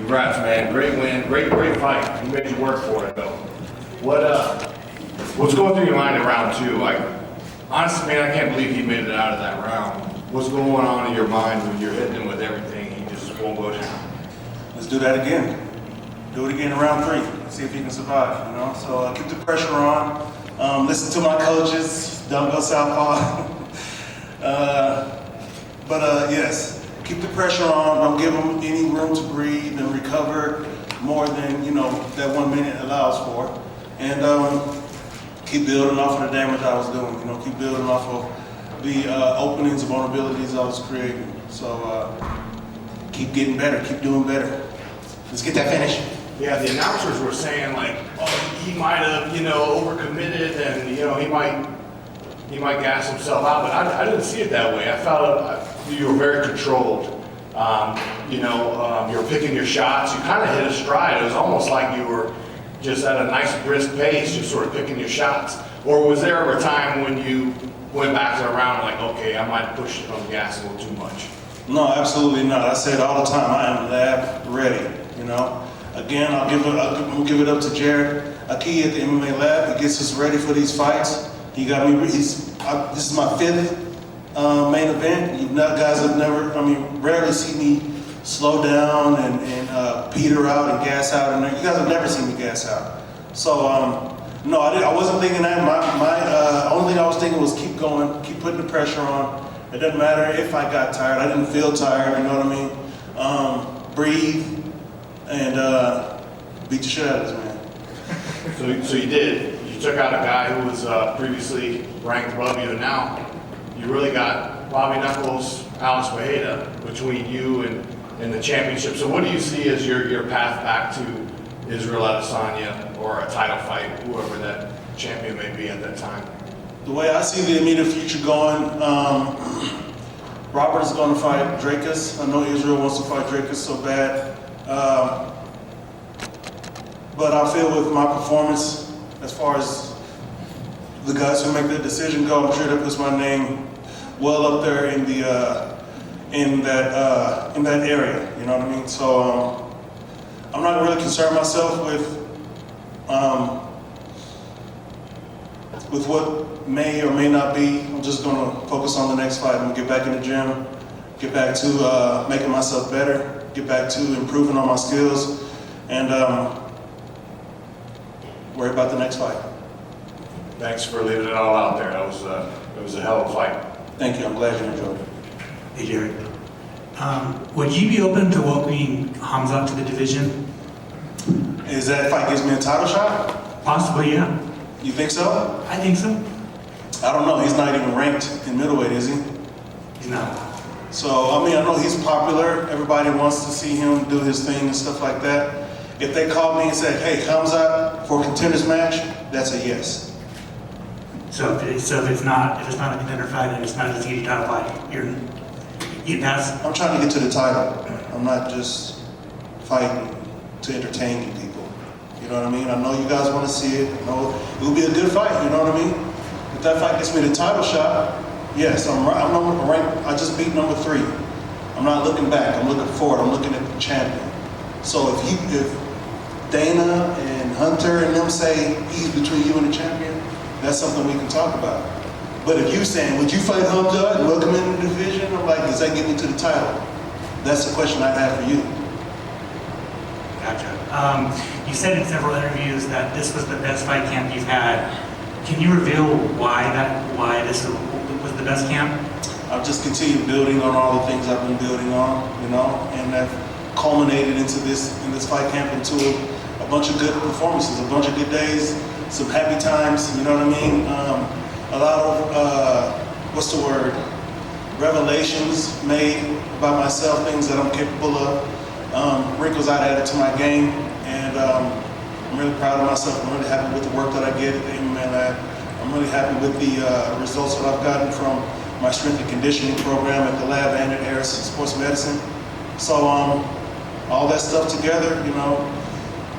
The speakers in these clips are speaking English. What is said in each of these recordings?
Congrats, man. Great win. Great fight. You made you work for it, though. What's going through your mind in round two? Like, honestly, man, I can't believe he made it out of that round. What's going on in your mind when you're hitting him with everything? He just won't go down. Let's do that again. Do it again in round three. See if he can survive, you know? So keep the pressure on. Listen to my coaches. Don't go southpaw. Yes, keep the pressure on. Don't give him any room to breathe and recover more than, that 1 minute allows for. And keep building off of the damage I was doing. Keep building off of the openings and vulnerabilities I was creating. So keep getting better. Keep doing better. Let's get that finish. Yeah, the announcers were saying like, oh, he might have, overcommitted, and he might gas himself out. But I didn't see it that way. I felt you were very controlled. You were picking your shots. You kind of hit a stride. It was almost like you were just at a nice brisk pace, just sort of picking your shots. Or was there ever a time when you went back to the round like, okay, I might have pushed it on the gas a little too much? No, absolutely not. I say it all the time. I am lab ready. Again, I'm gonna give it up to Jared Aki at the MMA Lab. He gets us ready for these fights. He got me. This is my fifth main event. You guys have rarely see me slow down and peter out and gas out. And you guys have never seen me gas out. So no, I wasn't thinking that. My only thing I was thinking was keep going, keep putting the pressure on. It doesn't matter if I got tired. I didn't feel tired. You know what I mean? Breathe. And beat the shit out of this man. So you did. You took out a guy who was previously ranked above you, and now you really got Bobby Knuckles, Alex Wajeda between you and the championship. So what do you see as your path back to Israel Adesanya or a title fight, whoever that champion may be at that time? The way I see the immediate future going, Robert is going to fight Drakus. I know Israel wants to fight Drakus so bad. But I feel with my performance, as far as the guys who make the decision go, I'm sure that puts my name well up there in that area. You know what I mean? So I'm not really concerned myself with what may or may not be. I'm just going to focus on the next fight. I'm going to get back in the gym, get back to making myself better, get back to improving on my skills, and worry about the next fight. Thanks for leaving it all out there. It was a hell of a fight. Thank you. I'm glad you enjoyed it. Hey, Jared. Would you be open to welcoming Hamza to the division? Is that fight gives me a title shot? Possibly, yeah. You think so? I think so. I don't know. He's not even ranked in middleweight, is he? He's not. So, I know he's popular. Everybody wants to see him do his thing and stuff like that. If they called me and said, hey, Hamza for a contenders match, that's a yes. So if it's not a contender fight and it's not a easy title fight, you pass? I'm trying to get to the title. I'm not just fighting to entertain you people. You know what I mean? I know you guys want to see it. I know it will be a good fight. You know what I mean? If that fight gets me the title shot, yes, I'm ranked. I just beat number 3. I'm not looking back. I'm looking forward. I'm looking at the champion. So if Dana and Hunter and them say he's between you and the champion, that's something we can talk about. But if you saying, would you fight Hamza and welcome him in the division? I'm like, does that get me to the title? That's the question I have for you. Gotcha. You said in several interviews that this was the best fight camp you've had. Can you reveal why this was the best camp? I've just continued building on all the things I've been building on, and that culminated into this fight camp into a bunch of good performances, a bunch of good days, some happy times. You know what I mean? A lot of revelations made about myself, things that I'm capable of, wrinkles I added to my game, and I'm really proud of myself. I'm really happy with the work that I get at the MMA Lab. I'm really happy with the results that I've gotten from my strength and conditioning program at the lab and at Harrison Sports Medicine. So all that stuff together,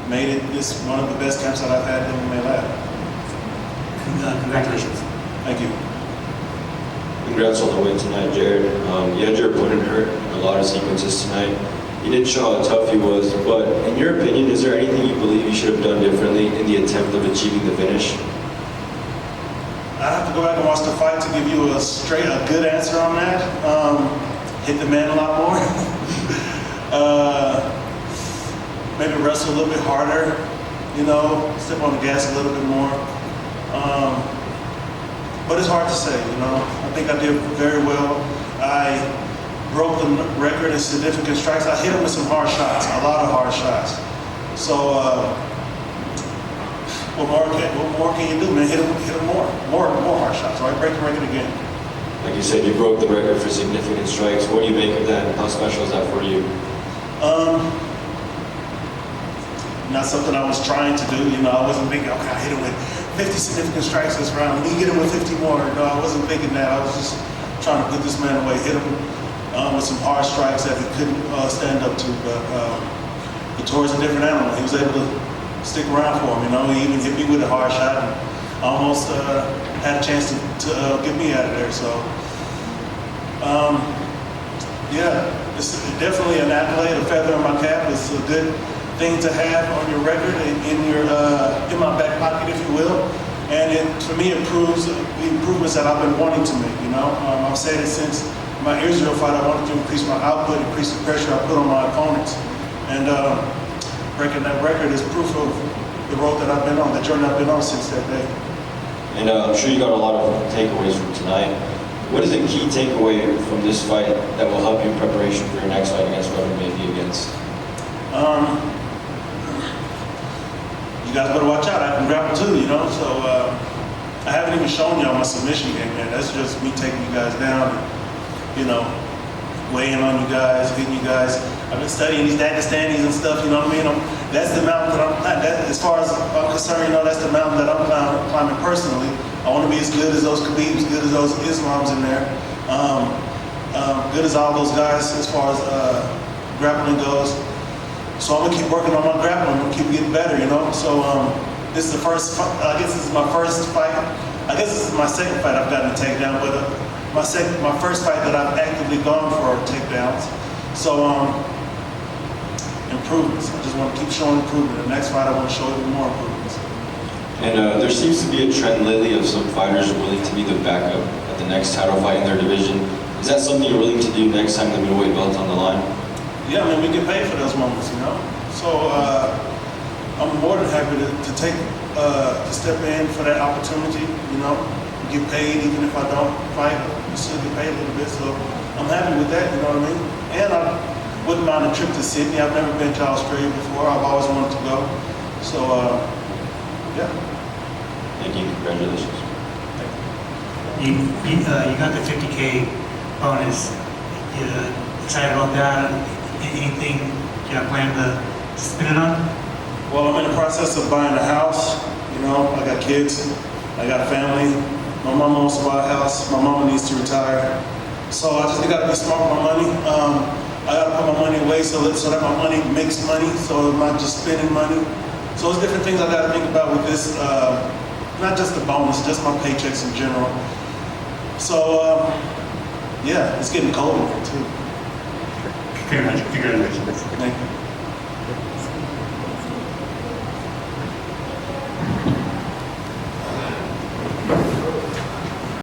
made it this one of the best camps that I've had in the MMA Lab. Congratulations. Thank you. Congrats on the win tonight, Jared. You had your opponent hurt in a lot of sequences tonight. He didn't show how tough he was, but in your opinion, is there anything you believe you should have done differently in the attempt of achieving the finish? I have to go back and watch the fight to give you a good answer on that. Hit the man a lot more. Maybe wrestle a little bit harder, step on the gas a little bit more. But it's hard to say, I think I did very well. I broke the record in significant strikes. I hit him with some hard shots, a lot of hard shots. So, what more can you do, man? Hit him more hard shots, right? Break the record again. Like you said, you broke the record for significant strikes. What do you make of that? How special is that for you? Not something I was trying to do. I wasn't thinking, okay, I hit him with 50 significant strikes this round. Let me get him with 50 more. No, I wasn't thinking that. I was just trying to put this man away, hit him with some hard strikes that he couldn't stand up to. But Vettori's a different animal. He was able to stick around for him. He even hit me with a hard shot and almost had a chance to get me out of there. So, yeah, it's definitely an accolade, a feather in my cap. It's a good thing to have on your record, in my back pocket, if you will. And it, for me, improves the improvements that I've been wanting to make. I've said it since my Israel fight. I wanted to increase my output, increase the pressure I put on my opponents. And breaking that record is proof of the road that I've been on, the journey I've been on since that day. And I'm sure you got a lot of takeaways from tonight. What is a key takeaway from this fight that will help you in preparation for your next fight against whoever it may be against? You guys better watch out. I can grapple too, So I haven't even shown y'all my submission game, man. That's just me taking you guys down and, weighing on you guys, hitting you guys. I've been studying these Dagestanis and stuff, you know what I mean? That's the mountain that I'm climbing. As far as I'm concerned, that's the mountain that I'm climbing personally. I want to be as good as those Khabibs, good as those Islams in there, good as all those guys as far as grappling goes. So I'm gonna keep working on my grappling. I'm gonna keep getting better, So this is the first. I guess this is my first fight. I guess this is my second fight I've gotten a takedown, but my first fight that I've actively gone for takedowns. So improvements. I just want to keep showing improvement. The next fight I want to show even more improvements. And there seems to be a trend lately of some fighters willing to be the backup at the next title fight in their division. Is that something you're willing to do next time the middleweight belt's on the line? Yeah, we get paid for those moments, So I'm more than happy to take to step in for that opportunity, get paid even if I don't fight. I still get paid a little bit, so I'm happy with that, you know what I mean? And I wouldn't mind a trip to Sydney. I've never been to Australia before. I've always wanted to go. So, yeah. Thank you. Congratulations. You got the 50K bonus. You excited about that? Anything you got planned to spend it on? Well, I'm in the process of buying a house. I got kids. I got family. My mama wants to buy a house. My mama needs to retire. So I just got to be smart with my money. I got to put my money away so that my money makes money, so I'm not just spending money. So there's different things I got to think about with this, not just the bonus, just my paychecks in general. So, yeah, it's getting cold too. Congratulations. Thank you.